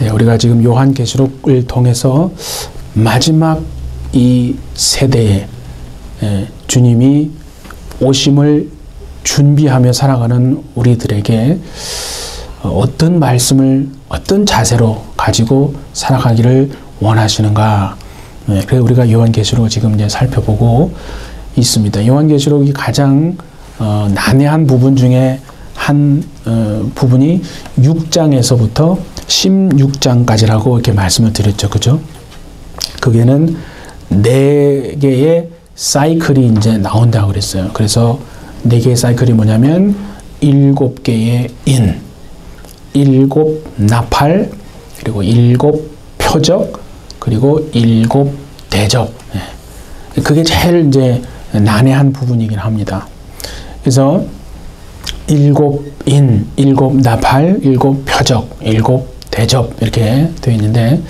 우리가 지금 요한계시록을 통해서 마지막 이 세대에 주님이 오심을 준비하며 살아가는 우리들에게 어떤 말씀을 어떤 자세로 가지고 살아가기를 원하시는가. 그래서 우리가 요한계시록을 지금 이제 살펴보고 있습니다. 요한계시록이 가장 난해한 부분 중에 한 부분이 6장에서부터 16장까지라고 이렇게 말씀을 드렸죠. 그죠? 거기에는 4개의 사이클이 이제 나온다고 그랬어요. 그래서 4개의 사이클이 뭐냐면 7개의 인, 7 나팔, 그리고 7 표적, 그리고 7 대적. 그게 제일 이제 난해한 부분이긴 합니다. 그래서 7 인, 7 나팔, 7 표적, 7 대접 이렇게 되어 있는데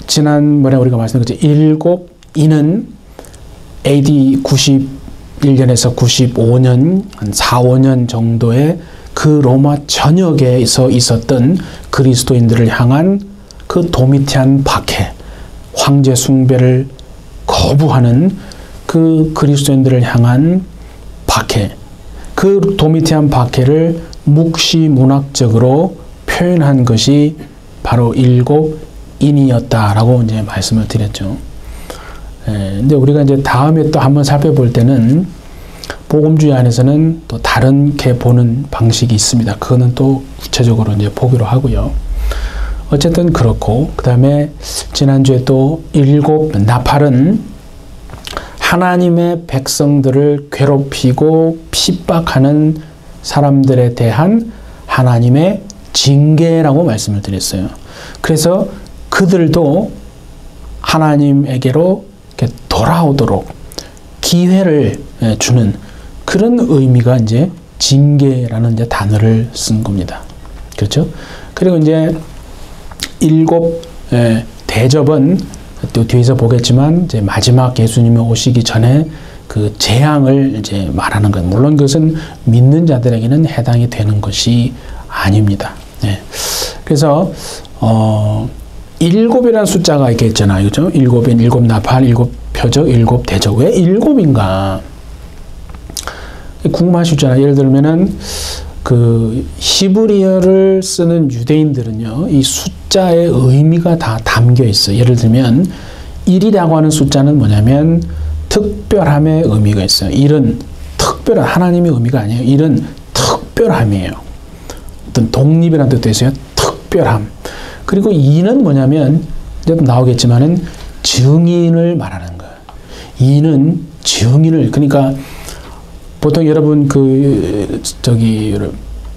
지난번에 우리가 말씀드렸죠. 7 인은 AD 91년에서 95년 한 4, 5년 정도의 그 로마 전역에서 있었던 그리스도인들을 향한 그 도미티안 박해, 황제 숭배를 거부하는 그 그리스도인들을 향한 박해, 그 도미티안 박해를 묵시문학적으로 표현한 것이 바로 7 인이었다라고 이제 말씀을 드렸죠. 근데 우리가 이제 다음에 또 한번 살펴볼 때는 복음주의 안에서는 또 다른게 보는 방식이 있습니다. 그거는 또 구체적으로 이제 보기로 하고요. 어쨌든 그렇고, 그 다음에 지난주에 또 7 나팔은 하나님의 백성들을 괴롭히고 핍박하는 사람들에 대한 하나님의 징계라고 말씀을 드렸어요. 그래서 그들도 하나님에게로 이렇게 돌아오도록 기회를 주는 그런 의미가 이제 징계라는 이제 단어를 쓴 겁니다. 그렇죠? 그리고 이제 7 대접은 또 뒤에서 보겠지만 이제 마지막 예수님이 오시기 전에 그 재앙을 이제 말하는 것. 물론 그것은 믿는 자들에게는 해당이 되는 것이 아닙니다. 그래서 7이라는 숫자가 있겠잖아요. 그죠? 7인, 7 나팔, 7 표적, 7 대적. 왜 7인가? 궁금하시잖아요. 예를 들면은 그 히브리어를 쓰는 유대인들은요, 이 숫자의 의미가 다 담겨 있어요. 예를 들면 1이라고 하는 숫자는 뭐냐면 특별함의 의미가 있어요. 1은 특별한 하나님의 의미가 아니에요. 1은 특별함이에요. 어떤 독립이라는 뜻도 있어요. 특별함. 그리고 2는 뭐냐면 이제 나오겠지만은 증인을 말하는 거예요. 2는 증인을, 그러니까 보통 여러분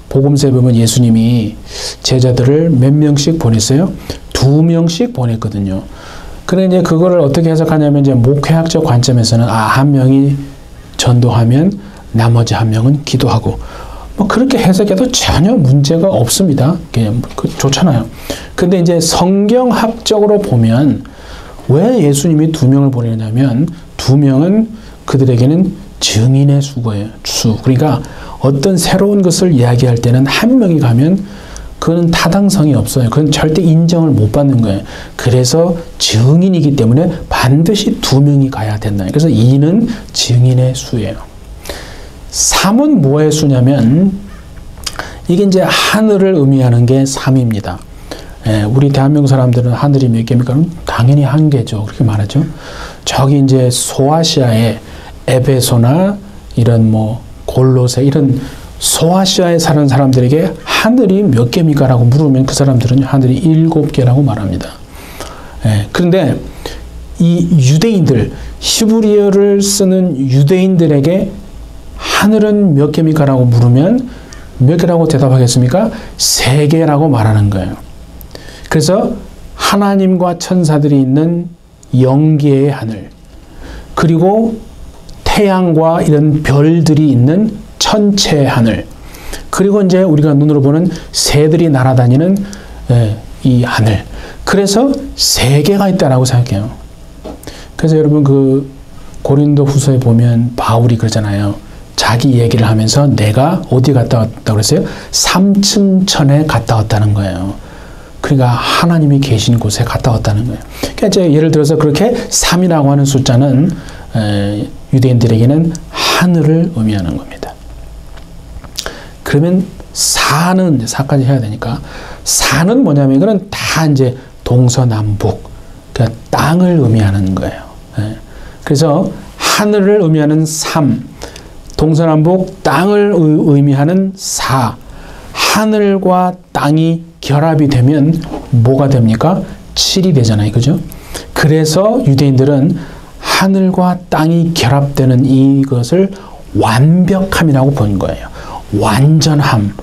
복음서에 보면 예수님이 제자들을 몇 명씩 보냈어요? 2명씩 보냈거든요. 그래 이제 그거를 어떻게 해석하냐면 이제 목회학적 관점에서는 한 명이 전도하면 나머지 한 명은 기도하고 뭐 그렇게 해석해도 전혀 문제가 없습니다. 그냥 좋잖아요. 근데 이제 성경학적으로 보면 왜 예수님이 2명을 보내냐면 2명은 그들에게는 증인의 수거예요. 그러니까 어떤 새로운 것을 이야기할 때는 한 명이 가면 그건 타당성이 없어요. 그건 절대 인정을 못 받는 거예요. 그래서 증인이기 때문에 반드시 2명이 가야 된다. 그래서 2는 증인의 수예요. 3은 뭐의 수냐면 이게 이제 하늘을 의미하는 게 3입니다. 우리 대한민국 사람들은 하늘이 몇 개입니까? 당연히 1개죠. 그렇게 말하죠. 저기 이제 소아시아의 에베소나 이런 뭐 골로새 이런 소아시아에 사는 사람들에게 하늘이 몇 개입니까? 라고 물으면 그 사람들은 하늘이 7개라고 말합니다. 그런데 이 유대인들, 히브리어를 쓰는 유대인들에게 하늘은 몇 개입니까? 라고 물으면 몇 개라고 대답하겠습니까? 3개라고 말하는 거예요. 그래서 하나님과 천사들이 있는 영계의 하늘, 그리고 태양과 이런 별들이 있는 천체의 하늘, 그리고 이제 우리가 눈으로 보는 새들이 날아다니는 이 하늘. 그래서 3개가 있다라고 생각해요. 그래서 여러분 그 고린도 후서에 보면 바울이 그러잖아요. 자기 얘기를 하면서 내가 어디 갔다 왔다고 그랬어요? 3층 천에 갔다 왔다는 거예요. 그러니까 하나님이 계신 곳에 갔다 왔다는 거예요. 그러니까 이제 예를 들어서 그렇게 3이라고 하는 숫자는 유대인들에게는 하늘을 의미하는 겁니다. 그러면 4는 4까지 해야 되니까 4는 뭐냐면 이거는 다 이제 동서남북, 그러니까 땅을 의미하는 거예요. 그래서 하늘을 의미하는 3, 동서남북 땅을 의미하는 4, 하늘과 땅이 결합이 되면 뭐가 됩니까? 7이 되잖아요. 그죠? 그래서 유대인들은 하늘과 땅이 결합되는 이것을 완벽함이라고 본 거예요. 완전함.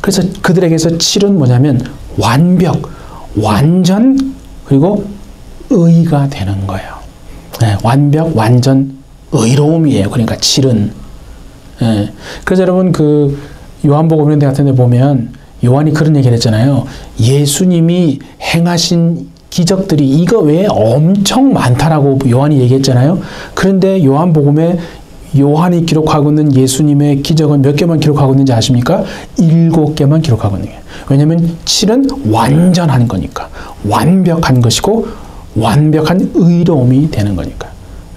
그래서 그들에게서 7은 뭐냐면 완벽, 완전, 그리고 의가 되는 거예요. 네, 완벽, 완전, 의로움이에요. 그러니까 7은. 네. 그래서 여러분 그 요한복음 이런 데 같은 데 보면 요한이 그런 얘기를 했잖아요. 예수님이 행하신 기적들이 이거 외에 엄청 많다라고 요한이 얘기했잖아요. 그런데 요한복음에 요한이 기록하고 있는 예수님의 기적은 몇 개만 기록하고 있는지 아십니까? 7개만 기록하고 있는 거예요. 왜냐하면 7은 완전한 거니까. 완벽한 것이고 완벽한 의로움이 되는 거니까.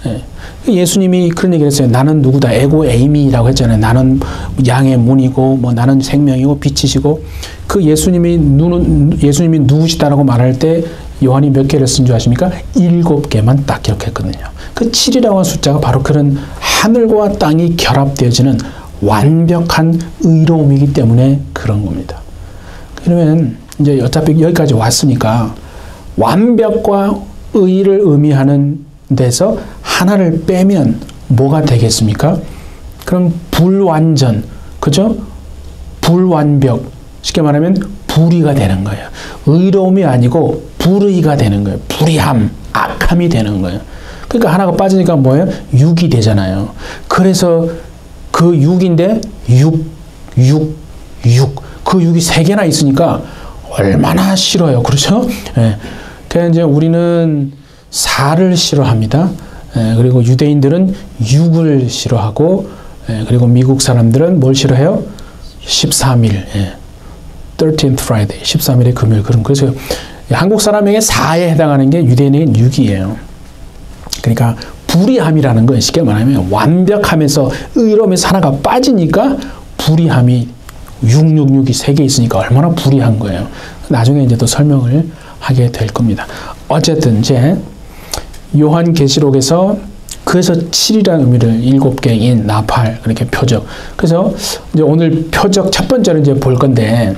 예. 예수님이 그런 얘기를 했어요. 나는 누구다. 에고 에이미라고 했잖아요. 나는 양의 문이고 뭐 나는 생명이고 빛이시고 그 예수님이 누구시다라고 말할 때 요한이 몇 개를 쓴 줄 아십니까? 7개만 딱 기록했거든요. 그 7이라고 하는 숫자가 바로 그런 하늘과 땅이 결합되어지는 완벽한 의로움이기 때문에 그런 겁니다. 그러면 이제 어차피 여기까지 왔으니까 완벽과 의를 의미하는 데서 하나를 빼면 뭐가 되겠습니까? 그럼 불완전, 그죠? 불완벽, 쉽게 말하면 불의가 되는 거예요. 의로움이 아니고 불의가 되는 거예요. 불의함, 악함이 되는 거예요. 그러니까 하나가 빠지니까 뭐예요? 6이 되잖아요. 그래서 그 6인데 6. 그 6이 3개나 있으니까 얼마나 싫어요. 그렇죠? 예. 그러니까 이제 우리는 4를 싫어합니다. 예. 그리고 유대인들은 6을 싫어하고, 예. 그리고 미국 사람들은 뭘 싫어해요? 13일. 예. 13th Friday. 13일의 금요일. 그래서 한국 사람에게 4에 해당하는 게 유대인에게는 6이에요. 그러니까 불의함이라는 건 쉽게 말하면 완벽함에서 의로움에서 하나가 빠지니까 불의함이 666이 3개 있으니까 얼마나 불의한 거예요. 나중에 이제 또 설명을 하게 될 겁니다. 어쨌든 이제 요한계시록에서 그래서 7이라는 의미를 7개인 나팔 그렇게 표적. 그래서 이제 오늘 표적 첫 번째로 이제 볼 건데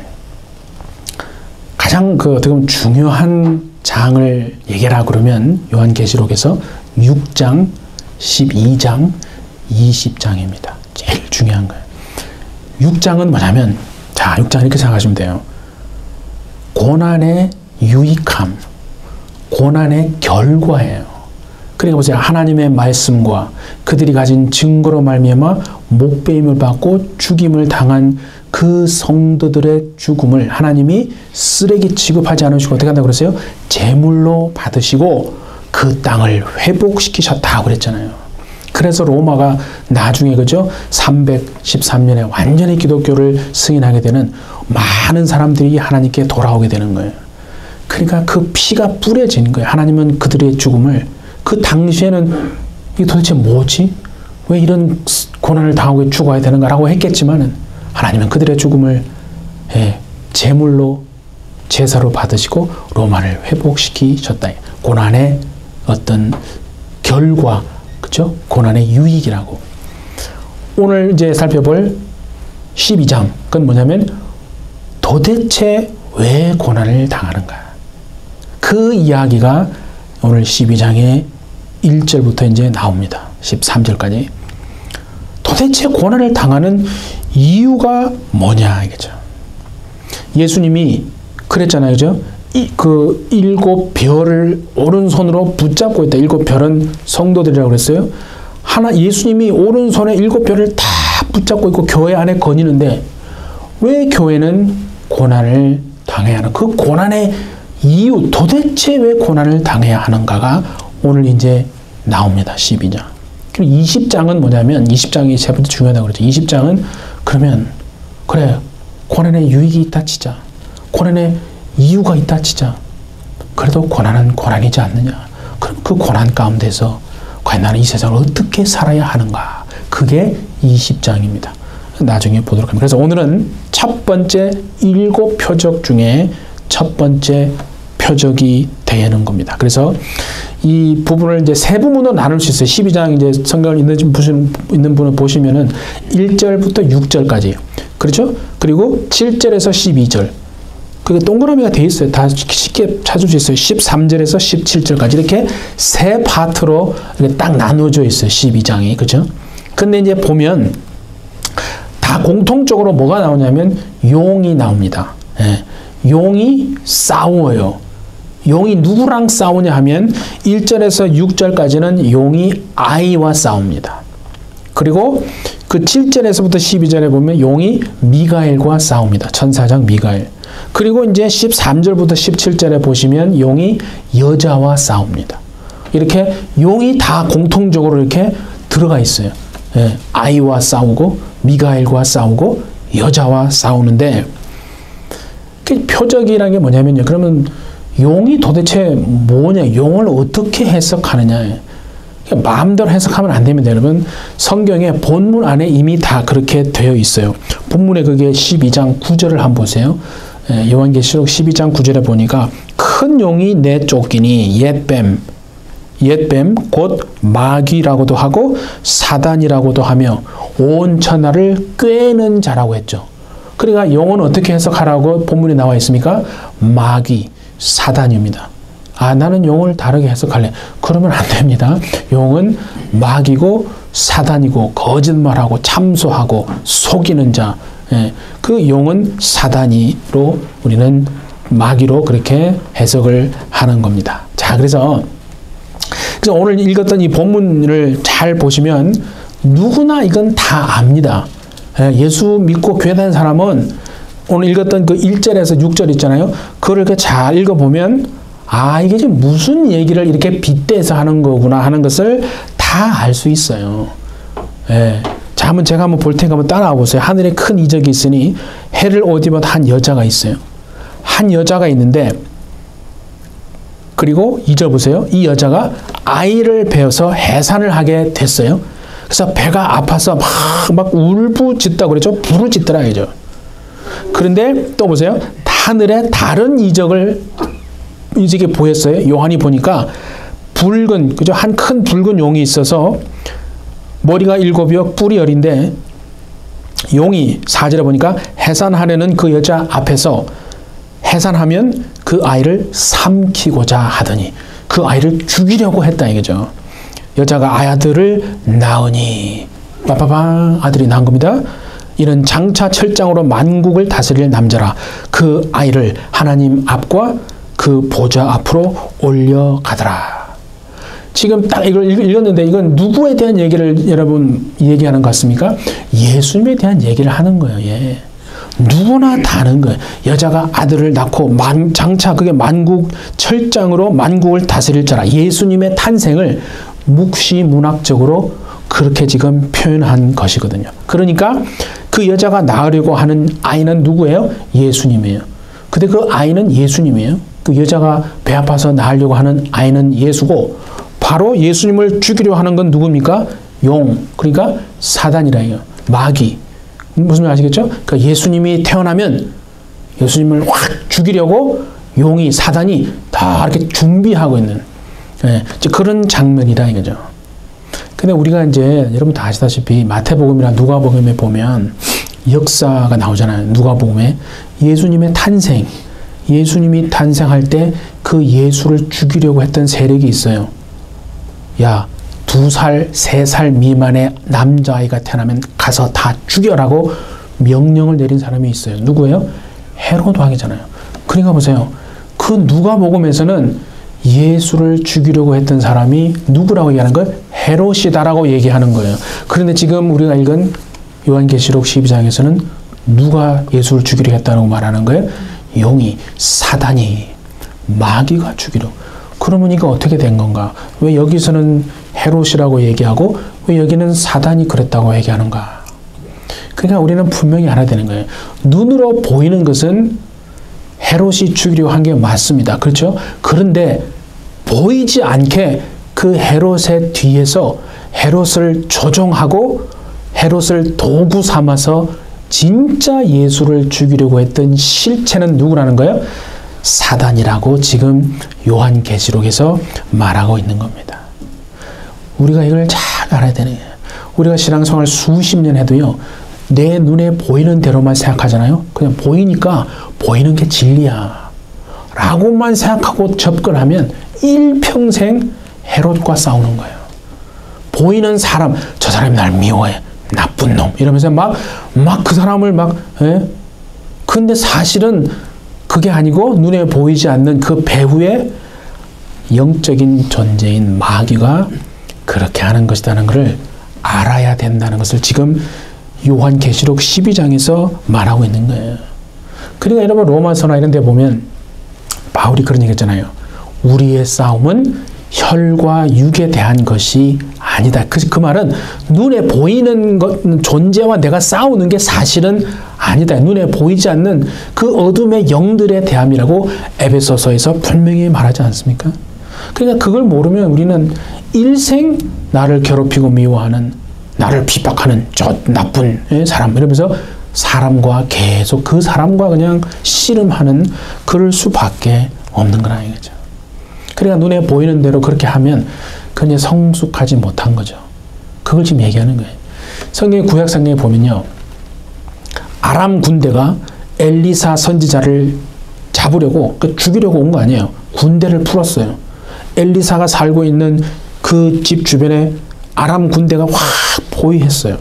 가장 어떻게 보면 중요한 장을 얘기하라 그러면 요한계시록에서 6장, 12장, 20장입니다. 제일 중요한 거예요. 6장은 뭐냐면, 자, 6장 이렇게 생각하시면 돼요. 고난의 유익함, 고난의 결과예요. 그러니까 보세요. 하나님의 말씀과 그들이 가진 증거로 말미암아 목배임을 받고 죽임을 당한 그 성도들의 죽음을 하나님이 쓰레기 취급하지 않으시고 어떻게 한다고 그랬어요? 제물로 받으시고 그 땅을 회복시키셨다고 그랬잖아요. 그래서 로마가 나중에 그죠? 313년에 완전히 기독교를 승인하게 되는 많은 사람들이 하나님께 돌아오게 되는 거예요. 그러니까 그 피가 뿌려지는 거예요. 하나님은 그들의 죽음을 그 당시에는 이게 도대체 뭐지? 왜 이런 고난을 당하고 죽어야 되는가라고 했겠지만은 하나님은 그들의 죽음을 제물로 제사로 받으시고 로마를 회복시키셨다. 고난의 어떤 결과, 그죠? 고난의 유익이라고. 오늘 이제 살펴볼 12장, 그건 뭐냐면 도대체 왜 고난을 당하는가? 그 이야기가 오늘 12장의 1절부터 이제 나옵니다. 13절까지. 도대체 고난을 당하는 이유가 뭐냐, 이거죠. 예수님이 그랬잖아요, 그죠? 그 7별을 오른손으로 붙잡고 있다. 7별은 성도들이라고 그랬어요. 예수님이 오른손에 7별을 다 붙잡고 있고 교회 안에 거니는데 왜 교회는 고난을 당해야 하는, 그 고난의 이유, 도대체 왜 고난을 당해야 하는가가 오늘 이제 나옵니다. 12장. 그리고 20장은 뭐냐면, 20장이 세 번째 중요하다고 그랬죠. 20장은 그러면, 그래, 고난의 유익이 있다 치자. 고난의 이유가 있다 치자. 그래도 고난은 고난이지 않느냐. 그럼 그 고난 가운데서 과연 나는 이 세상을 어떻게 살아야 하는가. 그게 20장입니다. 나중에 보도록 합니다. 그래서 오늘은 첫 번째 7 표적 중에 첫 번째 표적이 되는 겁니다. 그래서 이 부분을 이제 세 부분으로 나눌 수 있어요. 12장 이제 성경을 있는 분을 보시면은 1절부터 6절까지. 그렇죠? 그리고 7절에서 12절. 그게 동그라미가 돼 있어요. 다 쉽게 찾을 수 있어요. 13절에서 17절까지 이렇게 세 파트로 이렇게 딱 나누어져 있어요. 12장이. 그죠? 근데 이제 보면 다 공통적으로 뭐가 나오냐면 용이 나옵니다. 예. 용이 싸워요. 용이 누구랑 싸우냐 하면 1절에서 6절까지는 용이 아이와 싸웁니다. 그리고 그 7절에서부터 12절에 보면 용이 미가엘과 싸웁니다. 천사장 미가엘. 그리고 이제 13절부터 17절에 보시면 용이 여자와 싸웁니다. 이렇게 용이 다 공통적으로 이렇게 들어가 있어요. 예, 아이와 싸우고 미가엘과 싸우고 여자와 싸우는데 그 표적이라는 게 뭐냐면요. 그러면 용이 도대체 뭐냐? 용을 어떻게 해석하느냐? 마음대로 해석하면 안 됩니다, 여러분. 성경의 본문 안에 이미 다 그렇게 되어 있어요. 본문에 그게 12장 9절을 한번 보세요. 요한계시록 12장 9절에 보니까 큰 용이 내쫓기니 옛뱀 곧 마귀라고도 하고 사단이라고도 하며 온 천하를 꿰는 자라고 했죠. 그러니까 용은 어떻게 해석하라고 본문에 나와 있습니까? 마귀, 사단입니다. 아, 나는 용을 다르게 해석할래. 그러면 안 됩니다. 용은 마귀고 사단이고 거짓말하고 참소하고 속이는 자. 예, 그 용은 사단이로 우리는 마귀로 그렇게 해석을 하는 겁니다. 자, 그래서 오늘 읽었던 이 본문을 잘 보시면 누구나 이건 다 압니다. 예수 믿고 교회 다니는 사람은 오늘 읽었던 그 1절에서 6절 있잖아요. 그걸 이렇게 잘 읽어보면 아, 이게 지금 무슨 얘기를 이렇게 빗대서 하는 거구나 하는 것을 다 알 수 있어요. 예. 자, 제가 한번 볼 테니까 한번 따라와 보세요. 하늘에 큰 이적이 있으니 해를 옷 입은 한 여자가 있어요. 한 여자가 있는데 그리고 2절 보세요. 이 여자가 아이를 베어서 해산을 하게 됐어요. 그래서 배가 아파서 막 울부짖다고 그랬죠. 부르짖더라 이죠. 그런데 또 보세요. 하늘에 다른 이적이 보였어요. 요한이 보니까 붉은, 그죠? 한 큰 붉은 용이 있어서 머리가 7이요, 뿔이 10인데 용이 4절에 보니까 해산하려는 그 여자 앞에서 해산하면 그 아이를 삼키고자 하더니 그 아이를 죽이려고 했다 이거죠. 여자가 아들을 낳으니 빠빠방 아들이 낳은 겁니다. 이는 장차 철장으로 만국을 다스릴 남자라. 그 아이를 하나님 앞과 그 보좌 앞으로 올려가더라. 지금 딱 이걸 읽었는데 이건 누구에 대한 얘기를 여러분 얘기하는 것 같습니까? 예수님에 대한 얘기를 하는 거예요. 예. 누구나 다 아는 거예요. 여자가 아들을 낳고 장차 그게 만국 철장으로 만국을 다스릴 자라. 예수님의 탄생을 묵시문학적으로 그렇게 지금 표현한 것이거든요. 그러니까 그 여자가 낳으려고 하는 아이는 누구예요? 예수님이에요. 근데 그 아이는 예수님이에요. 그 여자가 배 아파서 낳으려고 하는 아이는 예수고 바로 예수님을 죽이려 하는 건 누굽니까? 용, 그러니까 사단이라 해요. 마귀. 무슨 말 아시겠죠? 그러니까 예수님이 태어나면 예수님을 확 죽이려고 용이, 사단이 다 이렇게 준비하고 있는 그런 장면이다 이거죠. 근데 우리가 이제 여러분 다 아시다시피 마태복음이나 누가복음에 보면 역사가 나오잖아요. 누가복음에 예수님의 탄생, 예수님이 탄생할 때 그 예수를 죽이려고 했던 세력이 있어요. 야, 2살, 3살 미만의 남자아이가 태어나면 가서 다 죽여라고 명령을 내린 사람이 있어요. 누구예요? 헤로드 왕이잖아요. 그러니까 보세요. 그 누가복음에서는 예수를 죽이려고 했던 사람이 누구라고 얘기하는 거예요? 헤롯이다라고 얘기하는 거예요. 그런데 지금 우리가 읽은 요한계시록 12장에서는 누가 예수를 죽이려고 했다고 말하는 거예요? 용이, 사단이, 마귀가 죽이려고. 그러면 이거 어떻게 된 건가? 왜 여기서는 헤롯이라고 얘기하고 왜 여기는 사단이 그랬다고 얘기하는가? 그러니까 우리는 분명히 알아야 되는 거예요. 눈으로 보이는 것은 헤롯이 죽이려고 한 게 맞습니다. 그렇죠? 그런데 보이지 않게 그 헤롯의 뒤에서 헤롯을 조종하고 헤롯을 도구 삼아서 진짜 예수를 죽이려고 했던 실체는 누구라는 거예요? 사단이라고 지금 요한계시록에서 말하고 있는 겁니다. 우리가 이걸 잘 알아야 되는 거예요. 우리가 신앙생활 수십 년 해도요, 내 눈에 보이는 대로만 생각하잖아요. 그냥 보이니까 보이는 게 진리야 라고만 생각하고 접근하면 일평생 헤롯과 싸우는 거예요. 보이는 사람, 저 사람이 날 미워해, 나쁜 놈 이러면서 막 그 사람을 근데 사실은 그게 아니고 눈에 보이지 않는 그 배후의 영적인 존재인 마귀가 그렇게 하는 것이라는 것을 알아야 된다는 것을 지금 요한계시록 12장에서 말하고 있는 거예요. 그러니까 여러분 로마서나 이런 데 보면 바울이 그런 얘기 했잖아요. 우리의 싸움은 혈과 육에 대한 것이 아니다. 그 말은 눈에 보이는 존재와 내가 싸우는 게 사실은 아니다. 눈에 보이지 않는 그 어둠의 영들의 대함이라고 에베소서에서 분명히 말하지 않습니까? 그러니까 그걸 모르면 우리는 일생 나를 괴롭히고 미워하는, 나를 핍박하는 저 나쁜 사람 이러면서 사람과 계속 그 사람과 그냥 씨름하는 그럴 수밖에 없는 거라 이거죠. 그러니까 눈에 보이는 대로 그렇게 하면 그냥 성숙하지 못한 거죠. 그걸 지금 얘기하는 거예요. 성경의 구약 성경에 보면요, 아람 군대가 엘리사 선지자를 잡으려고, 죽이려고 온 거 아니에요. 군대를 풀었어요. 엘리사가 살고 있는 그 집 주변에 아람 군대가 확 포위했어요.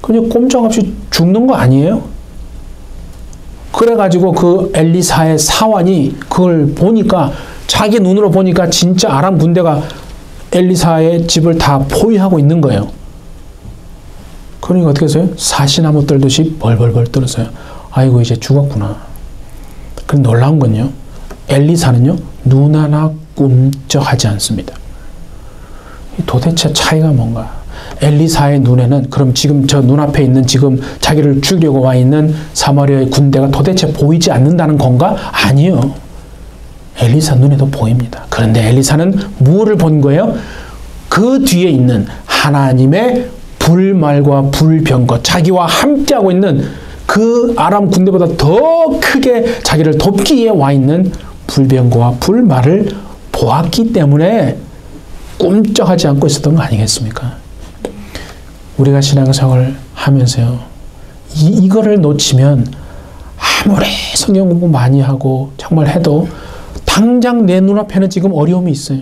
그냥 꼼짝없이 죽는 거 아니에요? 그래가지고 그 엘리사의 사환이 그걸 보니까, 자기 눈으로 보니까 진짜 아람 군대가 엘리사의 집을 다 포위하고 있는 거예요. 그러니까 어떻게 했어요? 사시나무 떨듯이 벌벌벌 떨었어요. 아이고 이제 죽었구나. 그럼 놀라운 건요, 엘리사는요 눈 하나 꿈쩍하지 않습니다. 도대체 차이가 뭔가? 엘리사의 눈에는 그럼 지금 저 눈앞에 있는 지금 자기를 죽이려고 와 있는 사마리아의 군대가 도대체 보이지 않는다는 건가? 아니요. 엘리사 눈에도 보입니다. 그런데 엘리사는 무엇을 본 거예요? 그 뒤에 있는 하나님의 불말과 불병거, 자기와 함께하고 있는 그 아람 군대보다 더 크게 자기를 돕기 위해 와 있는 불병거와 불말을 보았기 때문에 꼼짝하지 않고 있었던 거 아니겠습니까? 우리가 신앙생활을 하면서요, 이거를 놓치면 아무리 성경 공부 많이 하고 정말 해도 당장 내 눈앞에는 지금 어려움이 있어요.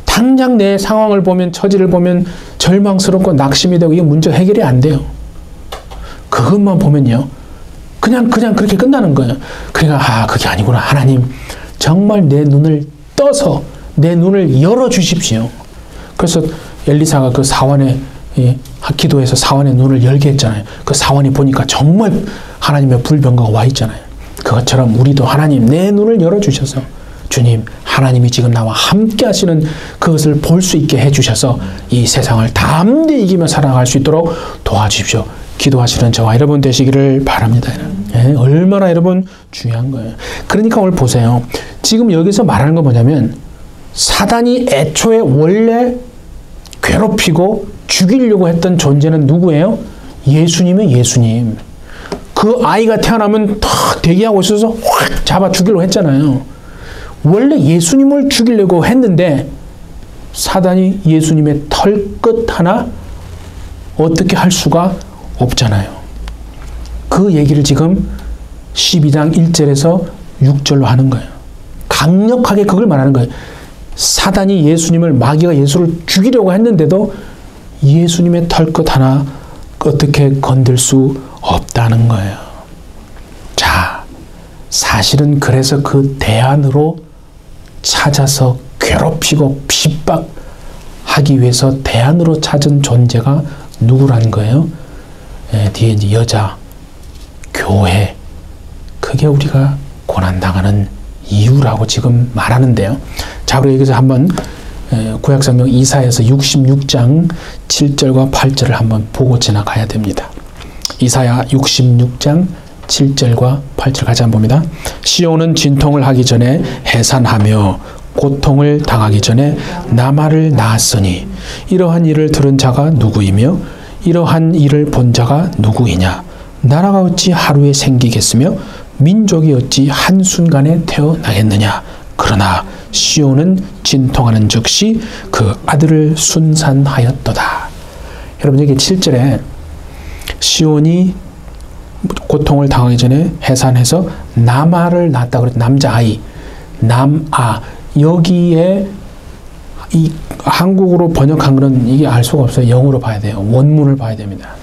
당장 내 상황을 보면, 처지를 보면 절망스럽고 낙심이 되고 이게 문제 해결이 안 돼요. 그것만 보면요, 그냥 그렇게 끝나는 거예요. 그러니까 그게 아니구나. 하나님 정말 내 눈을 떠서 내 눈을 열어주십시오. 그래서 엘리사가 그 사환의 기도해서 사환의 눈을 열게 했잖아요. 그 사환이 보니까 정말 하나님의 불병거가 와 있잖아요. 그것처럼 우리도 하나님 내 눈을 열어주셔서, 주님 하나님이 지금 나와 함께 하시는 그것을 볼 수 있게 해주셔서 이 세상을 담대히 이기며 살아갈 수 있도록 도와주십시오. 기도하시는 저와 여러분 되시기를 바랍니다. 얼마나 여러분 중요한 거예요. 그러니까 오늘 보세요. 지금 여기서 말하는 건 뭐냐면, 사단이 애초에 원래 괴롭히고 죽이려고 했던 존재는 누구예요? 예수님이에요. 예수님. 그 아이가 태어나면 탁 대기하고 있어서 확 잡아 죽이려고 했잖아요. 원래 예수님을 죽이려고 했는데 사단이 예수님의 털끝 하나 어떻게 할 수가 없잖아요. 그 얘기를 지금 12장 1절에서 6절로 하는 거예요. 강력하게 그걸 말하는 거예요. 사단이 예수님을, 마귀가 예수를 죽이려고 했는데도 예수님의 털끝 하나 어떻게 건들 수 없다는 거예요. 자, 사실은 그래서 그 대안으로 찾아서 괴롭히고 핍박하기 위해서 대안으로 찾은 존재가 누구라는 거예요? 뒤에 이제 여자, 교회, 그게 우리가 고난당하는 이유라고 지금 말하는데요. 자, 우리 여기서 한번 구약성경 이사야서 66장 7절과 8절을 한번 보고 지나가야 됩니다. 이사야 66장 7절과 8절 같이 한번 봅니다. 시온은 진통을 하기 전에 해산하며 고통을 당하기 전에 나말을 낳았으니 이러한 일을 들은 자가 누구이며 이러한 일을 본 자가 누구이냐. 나라가 어찌 하루에 생기겠으며 민족이 어찌 한순간에 태어나겠느냐. 그러나 시온은 진통하는 즉시 그 아들을 순산하였도다. 여러분 여기 7절에 시온이 고통을 당하기 전에 해산해서 나말을 낳았다 그랬죠. 남자아이, 남아. 여기에 이 한국어로 번역한 거는 이게 알 수가 없어요. 영어로 봐야 돼요. 원문을 봐야 됩니다.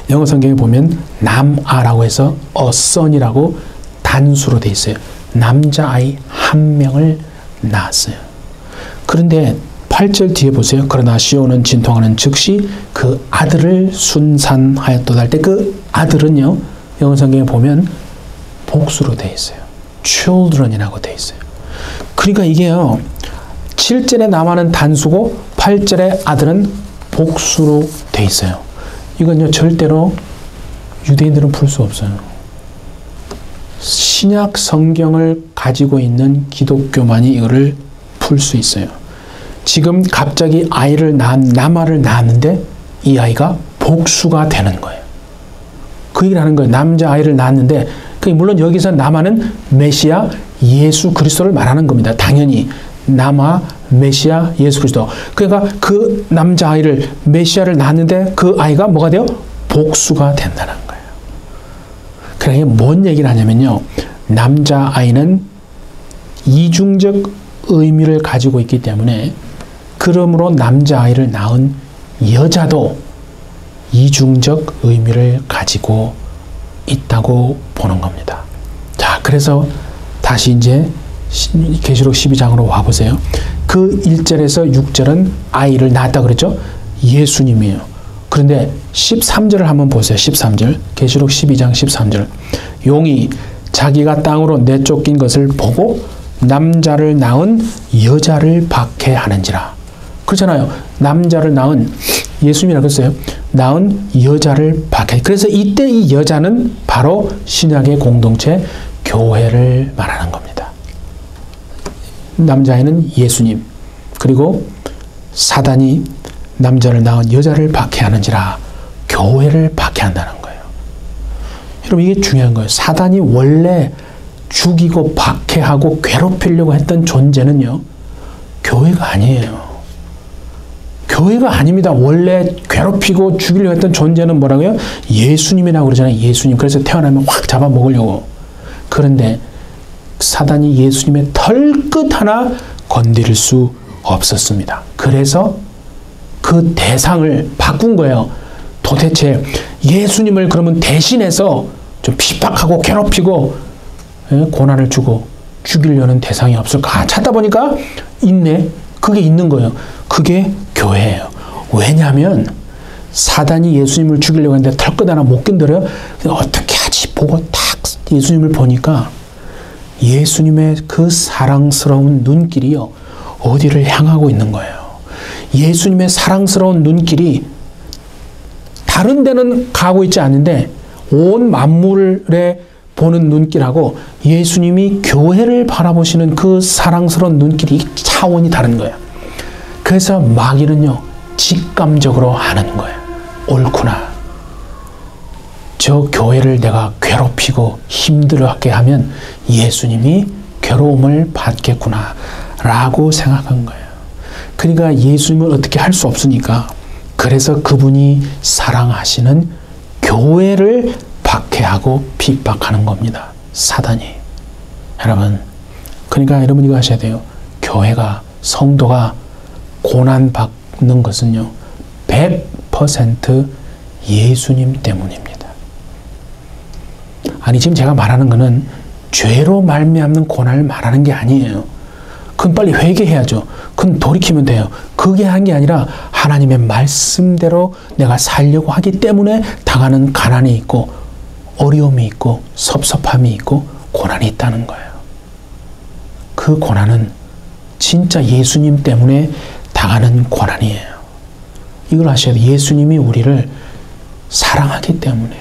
영어 성경에 보면 남아라고 해서 a son이라고 단수로 돼 있어요. 남자아이 한 명을 낳았어요. 그런데 8절 뒤에 보세요. 그러나 시온은 진통하는 즉시 그 아들을 순산하였도다 할 때 그 아들은요, 영어 성경에 보면 복수로 돼 있어요. children이라고 돼 있어요. 그러니까 이게요, 7절에 남아는 단수고 8절에 아들은 복수로 돼 있어요. 이건요 절대로 유대인들은 풀 수 없어요. 신약 성경을 가지고 있는 기독교만이 이거를 풀 수 있어요. 지금 갑자기 나말을 낳았는데 이 아이가 복수가 되는 거예요. 그 얘기를 하는 거예요. 남자아이를 낳았는데, 물론 여기서 나마는 메시아 예수 그리스도를 말하는 겁니다. 당연히 나마 메시아 예수 그리스도. 그러니까 그 남자아이를 메시아를 낳았는데 그 아이가 뭐가 돼요? 복수가 된다는 거예요. 그러니까 뭔 얘기를 하냐면요, 남자아이는 이중적 의미를 가지고 있기 때문에 그러므로 남자아이를 낳은 여자도 이중적 의미를 가지고 있다고 보는 겁니다. 자, 그래서 다시 이제 계시록 12장으로 와보세요. 그 1절에서 6절은 아이를 낳았다 그랬죠? 예수님이에요. 그런데 13절을 한번 보세요. 13절. 계시록 12장 13절. 용이 자기가 땅으로 내쫓긴 것을 보고 남자를 낳은 여자를 박해하는지라. 그렇잖아요. 남자를 낳은 예수님이라고 했어요. 낳은 여자를 박해. 그래서 이때 이 여자는 바로 신약의 공동체 교회를 말하는 겁니다. 남자애는 예수님, 그리고 사단이 남자를 낳은 여자를 박해하는지라. 교회를 박해한다는 거예요. 여러분 이게 중요한 거예요. 사단이 원래 죽이고 박해하고 괴롭히려고 했던 존재는요, 교회가 아니에요. 교회가 아닙니다. 원래 괴롭히고 죽이려고 했던 존재는 뭐라고요? 예수님이라고 그러잖아요. 예수님. 그래서 태어나면 확 잡아먹으려고. 그런데 사단이 예수님의 털끝 하나 건드릴 수 없었습니다. 그래서 그 대상을 바꾼 거예요. 도대체 예수님을 그러면 대신해서 좀 핍박하고 괴롭히고 고난을 주고 죽이려는 대상이 없을까? 찾다 보니까 있네. 그게 있는 거예요. 그게 교회예요. 왜냐하면 사단이 예수님을 죽이려고 했는데 털끝 하나 못 건드려요. 어떻게 하지? 보고 딱 예수님을 보니까 예수님의 그 사랑스러운 눈길이요, 어디를 향하고 있는 거예요. 예수님의 사랑스러운 눈길이 다른 데는 가고 있지 않는데 온 만물에 보는 눈길하고 예수님이 교회를 바라보시는 그 사랑스러운 눈길이 차원이 다른 거예요. 그래서 마귀는요, 직감적으로 하는 거예요. 옳구나. 저 교회를 내가 괴롭히고 힘들어하게 하면 예수님이 괴로움을 받겠구나 라고 생각한 거예요. 그러니까 예수님을 어떻게 할 수 없으니까, 그래서 그분이 사랑하시는 교회를 박해하고 핍박하는 겁니다. 사단이. 여러분, 그러니까 여러분 이거 하셔야 돼요. 교회가, 성도가 고난받는 것은요, 100% 예수님 때문입니다. 아니, 지금 제가 말하는 거는 죄로 말미암는 고난을 말하는 게 아니에요. 그건 빨리 회개해야죠. 그건 돌이키면 돼요. 그게 한 게 아니라 하나님의 말씀대로 내가 살려고 하기 때문에 당하는 가난이 있고 어려움이 있고 섭섭함이 있고 고난이 있다는 거예요. 그 고난은 진짜 예수님 때문에 당하는 고난이에요. 이걸 아셔야 돼요. 예수님이 우리를 사랑하기 때문에,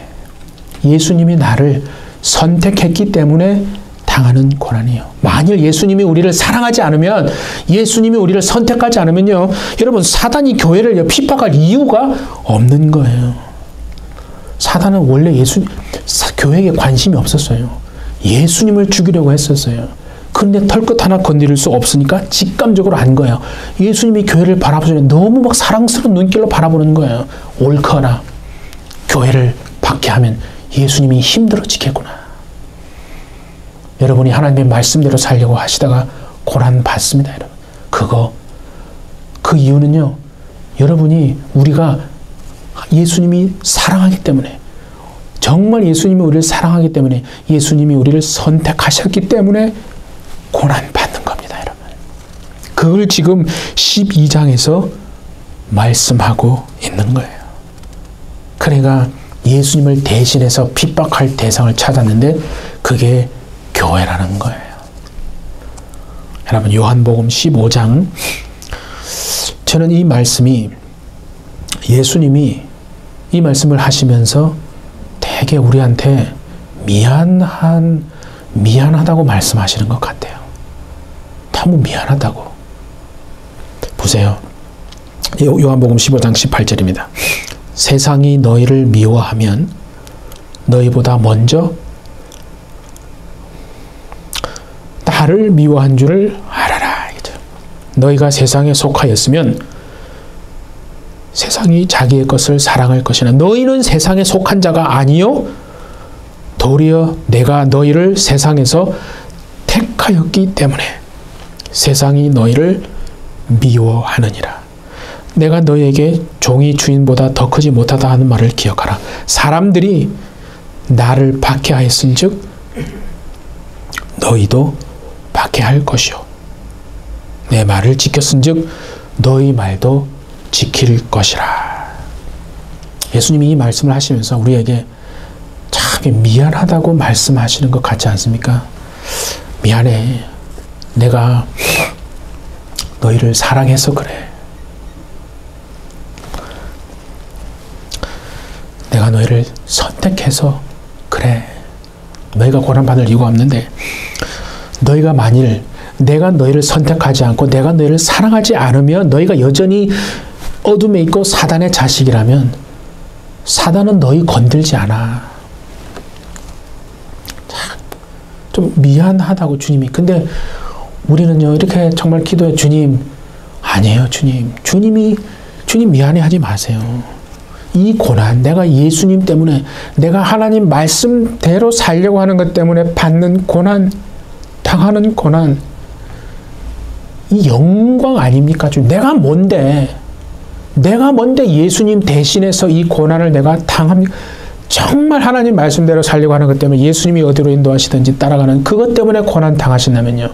예수님이 나를 선택했기 때문에 당하는 고난이에요. 만일 예수님이 우리를 사랑하지 않으면, 예수님이 우리를 선택하지 않으면요, 여러분, 사단이 교회를 핍박할 이유가 없는 거예요. 사단은 원래 교회에 관심이 없었어요. 예수님을 죽이려고 했었어요. 그런데 털끝 하나 건드릴 수 없으니까 직감적으로 한 거예요. 예수님이 교회를 바라보시면 너무 막 사랑스러운 눈길로 바라보는 거예요. 옳거나 교회를 박해하면 예수님이 힘들어지겠구나. 여러분이 하나님의 말씀대로 살려고 하시다가 고난 받습니다, 여러분. 그 이유는요, 우리가 예수님이 사랑하기 때문에, 정말 예수님이 우리를 사랑하기 때문에, 예수님이 우리를 선택하셨기 때문에 고난 받는 겁니다, 여러분. 그걸 지금 12장에서 말씀하고 있는 거예요. 그러니까 예수님을 대신해서 핍박할 대상을 찾았는데 그게 교회라는 거예요. 여러분, 요한복음 15장, 저는 이 말씀이, 예수님이 이 말씀을 하시면서 되게 우리한테 미안하다고 말씀하시는 것 같아요. 너무 미안하다고. 보세요. 요한복음 15장 18절입니다. 세상이 너희를 미워하면 너희보다 먼저 나를 미워한 줄을 알아라. 너희가 세상에 속하였으면 세상이 자기의 것을 사랑할 것이나 너희는 세상에 속한 자가 아니요 도리어 내가 너희를 세상에서 택하였기 때문에 세상이 너희를 미워하느니라. 내가 너희에게 종이 주인보다 더 크지 못하다 하는 말을 기억하라. 사람들이 나를 박해하였은즉 너희도 박해할 것이요 내 말을 지켰은즉 너희 말도 지킬 것이라. 예수님이 이 말씀을 하시면서 우리에게 참 미안하다고 말씀하시는 것 같지 않습니까? 미안해. 내가 너희를 사랑해서 그래. 내가 너희를 선택해서 그래. 너희가 고난받을 이유가 없는데, 너희가 만일 내가 너희를 선택하지 않고 내가 너희를 사랑하지 않으면, 너희가 여전히 어둠에 있고 사단의 자식이라면 사단은 너희 건들지 않아. 좀 미안하다고 주님이. 근데 우리는요, 이렇게 정말 기도해. 주님, 아니에요, 주님. 주님 미안해하지 마세요. 이 고난, 내가 예수님 때문에, 내가 하나님 말씀대로 살려고 하는 것 때문에 받는 고난, 당하는 고난, 이 영광 아닙니까? 주님, 내가 뭔데 예수님 대신해서 이 고난을 내가 당합니까? 정말 하나님 말씀대로 살려고 하는 것 때문에, 예수님이 어디로 인도하시든지 따라가는 그것 때문에 고난 당하신다면요,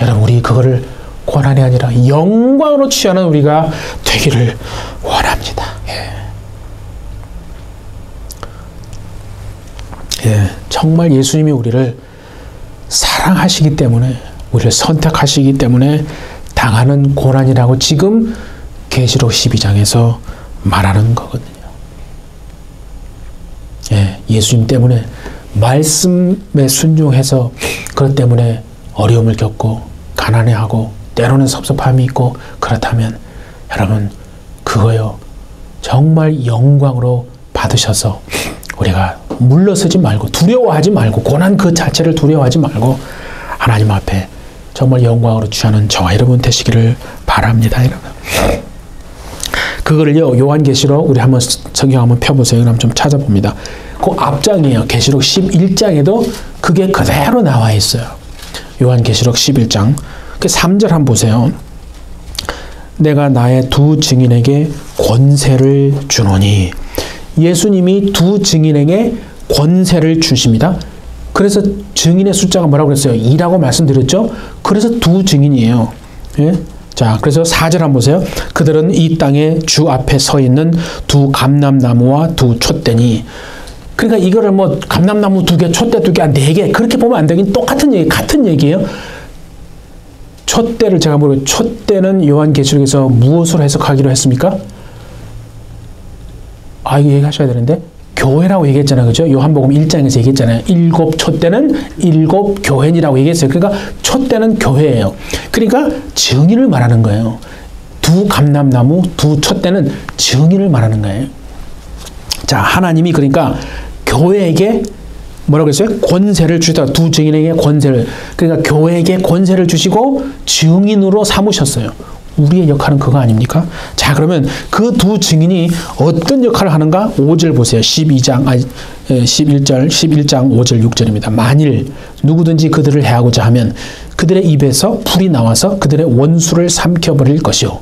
여러분, 우리 그거를 고난이 아니라 영광으로 취하는 우리가 되기를 원합니다. 정말 예수님이 우리를 사랑하시기 때문에, 우리를 선택하시기 때문에 당하는 고난이라고 지금 계시록 12장에서 말하는 거거든요. 예수님 때문에, 말씀에 순종해서 그것 때문에 어려움을 겪고 가난해하고 때로는 섭섭함이 있고, 그렇다면 여러분, 그거요, 정말 영광으로 받으셔서 우리가 물러서지 말고, 두려워하지 말고, 고난 그 자체를 두려워하지 말고 하나님 앞에 정말 영광으로 취하는 저와 여러분 되시기를 바랍니다, 여러분. 그거를요, 요한계시록, 우리 한번 성경 한번 펴보세요. 그럼 좀 찾아봅니다. 그 앞장이에요. 계시록 11장에도 그게 그대로 나와 있어요. 요한계시록 11장 그 3절 한번 보세요. 내가 나의 두 증인에게 권세를 주노니. 예수님이 두 증인에게 권세를 주십니다. 그래서 증인의 숫자가 뭐라고 그랬어요? 2라고 말씀드렸죠? 그래서 두 증인이에요. 자, 그래서 4절 한번 보세요. 그들은 이 땅에 주 앞에 서 있는 두 감람나무와 두 촛대니. 그러니까 이거를 뭐 감람나무 2개, 촛대 2개, 4개 그렇게 보면 안 되긴, 똑같은 얘기, 같은 얘기예요. 촛대를 제가 모르고, 촛대는 요한계시록에서 무엇으로 해석하기로 했습니까? 이거 얘기하셔야 되는데, 교회라고 얘기했잖아요. 그죠? 요한복음 1장에서 얘기했잖아요. 7 촛대는 7 교회니라고 얘기했어요. 그러니까 촛대는 교회예요. 그러니까 증인을 말하는 거예요. 두 감람나무, 두 촛대는 증인을 말하는 거예요. 자, 하나님이 그러니까 교회에게 뭐라고 했어요? 권세를 주시다. 두 증인에게 권세를. 그러니까 교회에게 권세를 주시고 증인으로 삼으셨어요. 우리의 역할은 그거 아닙니까? 자, 그러면 그 두 증인이 어떤 역할을 하는가? 5절 보세요. 11장 5절 6절입니다. 만일 누구든지 그들을 해하고자 하면 그들의 입에서 불이 나와서 그들의 원수를 삼켜버릴 것이요.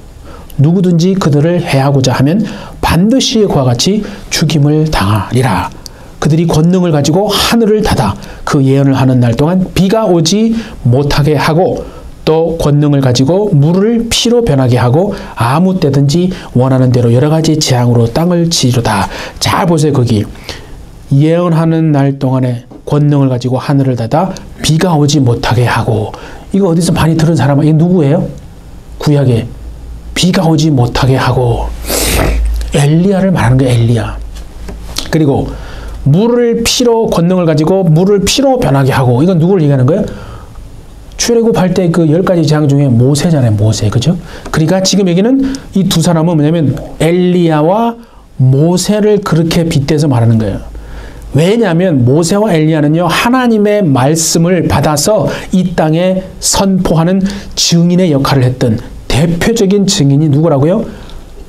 누구든지 그들을 해하고자 하면 반드시 그와 같이 죽임을 당하리라. 그들이 권능을 가지고 하늘을 닫아 그 예언을 하는 날 동안 비가 오지 못하게 하고 또 권능을 가지고 물을 피로 변하게 하고 아무 때든지 원하는 대로 여러 가지 재앙으로 땅을 치리로다. 잘 보세요. 거기 예언하는 날 동안에 권능을 가지고 하늘을 닫아 비가 오지 못하게 하고, 이거 어디서 많이 들은 사람은 이게 누구예요? 구약에 비가 오지 못하게 하고 엘리야를 말하는 거예요. 엘리야. 그리고 물을 피로 권능을 가지고 물을 피로 변하게 하고, 이건 누구를 얘기하는 거예요? 출애굽할 때 그 10가지 재앙 중에 모세잖아요. 모세. 그죠? 그러니까 지금 여기는 이 두 사람은 뭐냐면 엘리야와 모세를 그렇게 빗대서 말하는 거예요. 왜냐하면 모세와 엘리야는요, 하나님의 말씀을 받아서 이 땅에 선포하는 증인의 역할을 했던 대표적인 증인이 누구라고요?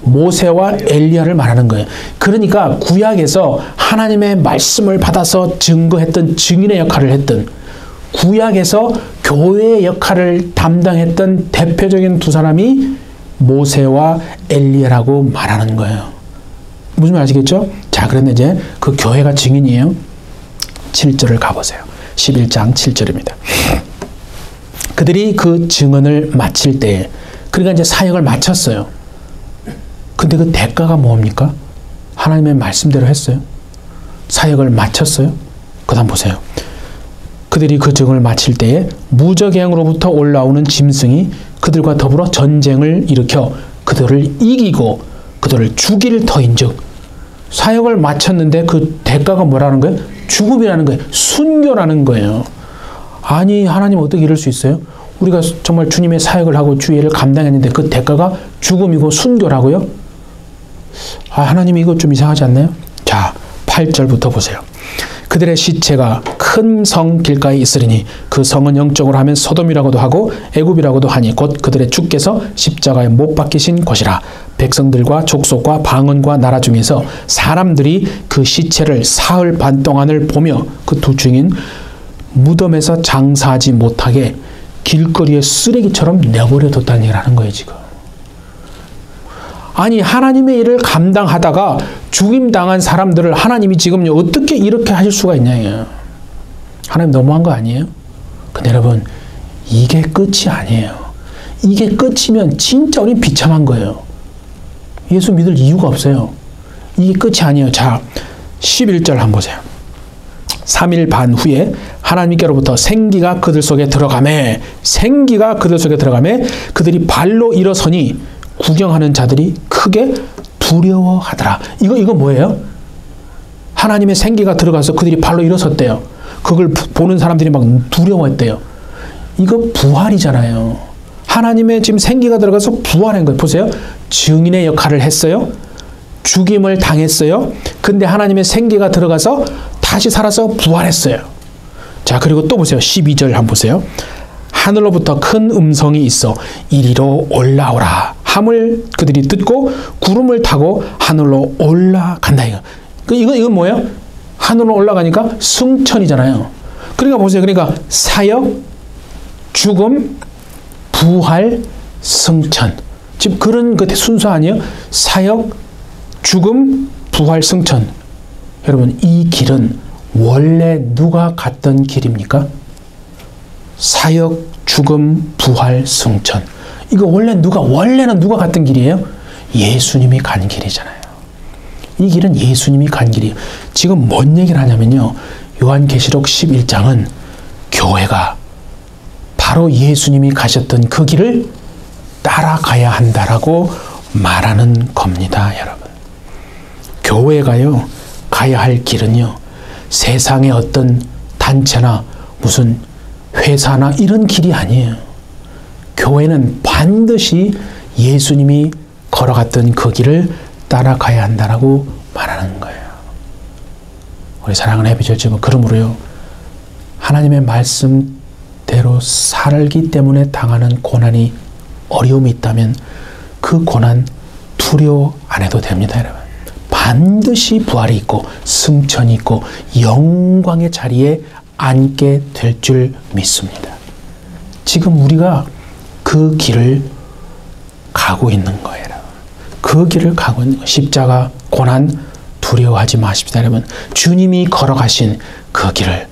모세와 엘리야를 말하는 거예요. 그러니까 구약에서 하나님의 말씀을 받아서 증거했던 증인의 역할을 했던, 구약에서 교회의 역할을 담당했던 대표적인 두 사람이 모세와 엘리야라고 말하는 거예요. 무슨 말 아시겠죠? 자, 그런데 이제 그 교회가 증인이에요. 7절을 가보세요. 11장 7절입니다. 그들이 그 증언을 마칠 때에, 그러니까 이제 사역을 마쳤어요. 근데 그 대가가 뭡니까? 하나님의 말씀대로 했어요. 사역을 마쳤어요. 그 다음 보세요. 그들이 그 증언을 마칠 때에 무적행으로부터 올라오는 짐승이 그들과 더불어 전쟁을 일으켜 그들을 이기고 그들을 죽일 터인즉, 사역을 마쳤는데 그 대가가 뭐라는 거예요? 죽음이라는 거예요. 순교라는 거예요. 아니, 하나님 어떻게 이럴 수 있어요? 우리가 정말 주님의 사역을 하고 주의를 감당했는데 그 대가가 죽음이고 순교라고요? 아, 하나님 이거 좀 이상하지 않나요? 자, 8절부터 보세요. 그들의 시체가 큰 성 길가에 있으리니 그 성은 영적으로 하면 소돔이라고도 하고 애굽이라고도 하니 곧 그들의 주께서 십자가에 못 박히신 곳이라. 백성들과 족속과 방언과 나라 중에서 사람들이 그 시체를 사흘 반 동안을 보며, 그 두 증인 무덤에서 장사하지 못하게 길거리에 쓰레기처럼 내버려 뒀다는 얘기를 하는 거예요. 지금 아니, 하나님의 일을 감당하다가 죽임당한 사람들을 하나님이 지금 어떻게 이렇게 하실 수가 있냐. 하나님 너무한 거 아니에요? 근데 여러분, 이게 끝이 아니에요. 이게 끝이면 진짜 우리 비참한 거예요. 예수 믿을 이유가 없어요. 이게 끝이 아니에요. 자, 11절 한번 보세요. 3일 반 후에 하나님께로부터 생기가 그들 속에 들어가매, 생기가 그들 속에 들어가매 그들이 발로 일어서니 구경하는 자들이 크게 두려워하더라. 이거 뭐예요? 하나님의 생기가 들어가서 그들이 발로 일어섰대요. 그걸 보는 사람들이 막 두려워했대요. 이거 부활이잖아요. 하나님의 지금 생기가 들어가서 부활한 거예요. 보세요. 증인의 역할을 했어요. 죽임을 당했어요. 근데 하나님의 생기가 들어가서 다시 살아서 부활했어요. 자, 그리고 또 보세요. 12절 한번 보세요. 하늘로부터 큰 음성이 있어 이리로 올라오라 함을 그들이 듣고 구름을 타고 하늘로 올라간다. 이건 뭐예요? 하늘로 올라가니까 승천이잖아요. 그러니까 보세요. 그러니까 사역, 죽음, 부활, 승천. 지금 그런 그 순서 아니에요? 사역, 죽음, 부활, 승천. 여러분, 이 길은 원래 누가 갔던 길입니까? 사역, 죽음, 부활, 승천. 이거 원래는 누가 갔던 길이에요? 예수님이 간 길이잖아요. 이 길은 예수님이 간 길이에요. 지금 뭔 얘기를 하냐면요. 요한계시록 11장은 교회가 바로 예수님이 가셨던 그 길을 따라가야 한다라고 말하는 겁니다, 여러분. 교회가요, 가야 할 길은요, 세상의 어떤 단체나 무슨 회사나 이런 길이 아니에요. 교회는 반드시 예수님이 걸어갔던 그 길을 따라가야 한다라고 말하는 거예요. 우리 사랑하는 해피철치는 그러므로요, 하나님의 말씀대로 살기 때문에 당하는 고난이, 어려움이 있다면 그 고난 두려워 안 해도 됩니다, 여러분. 반드시 부활이 있고 승천이 있고 영광의 자리에 앉게 될 줄 믿습니다. 지금 우리가 그 길을 가고 있는 거예요. 그 길을 가고 있는 거예요. 십자가, 고난 두려워하지 마십시다, 여러분. 주님이 걸어가신 그 길을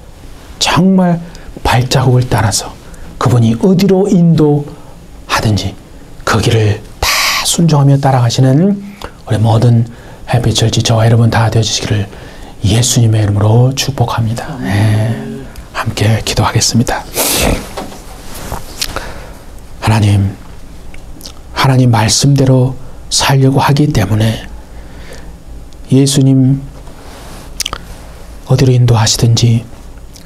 정말 발자국을 따라서 그분이 어디로 인도하든지 그 길을 다 순종하며 따라가시는 우리 모든 해피철치 저와 여러분 다 되어주시기를 예수님의 이름으로 축복합니다. 네. 함께 기도하겠습니다. 하나님 말씀대로 살려고 하기 때문에 예수님 어디로 인도하시든지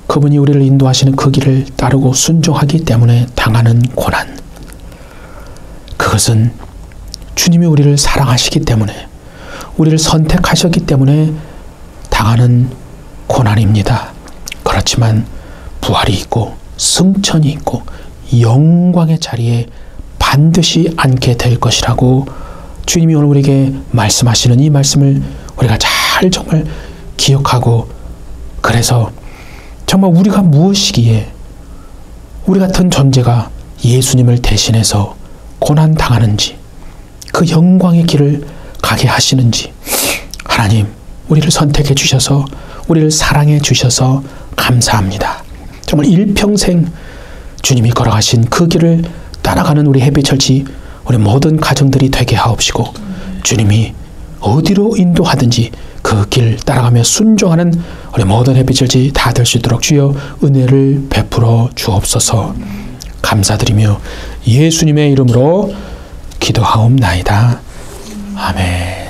그분이 우리를 인도하시는 그 길을 따르고 순종하기 때문에 당하는 고난, 그것은 주님이 우리를 사랑하시기 때문에, 우리를 선택하셨기 때문에 당하는 고난입니다. 그렇지만 부활이 있고 승천이 있고 영광의 자리에 반드시 앉게 될 것이라고 주님이 오늘 우리에게 말씀하시는 이 말씀을 우리가 잘 정말 기억하고, 그래서 정말 우리가 무엇이기에 우리 같은 존재가 예수님을 대신해서 고난 당하는지, 그 영광의 길을 가게 하시는지, 하나님 우리를 선택해 주셔서 우리를 사랑해 주셔서 감사합니다. 정말 일평생 주님이 걸어가신 그 길을 따라가는 우리 해피철치 우리 모든 가정들이 되게 하옵시고, 주님이 어디로 인도하든지 그 길 따라가며 순종하는 우리 모든 해피철치 다 될 수 있도록 주여 은혜를 베풀어 주옵소서. 감사드리며 예수님의 이름으로 기도하옵나이다. 아멘.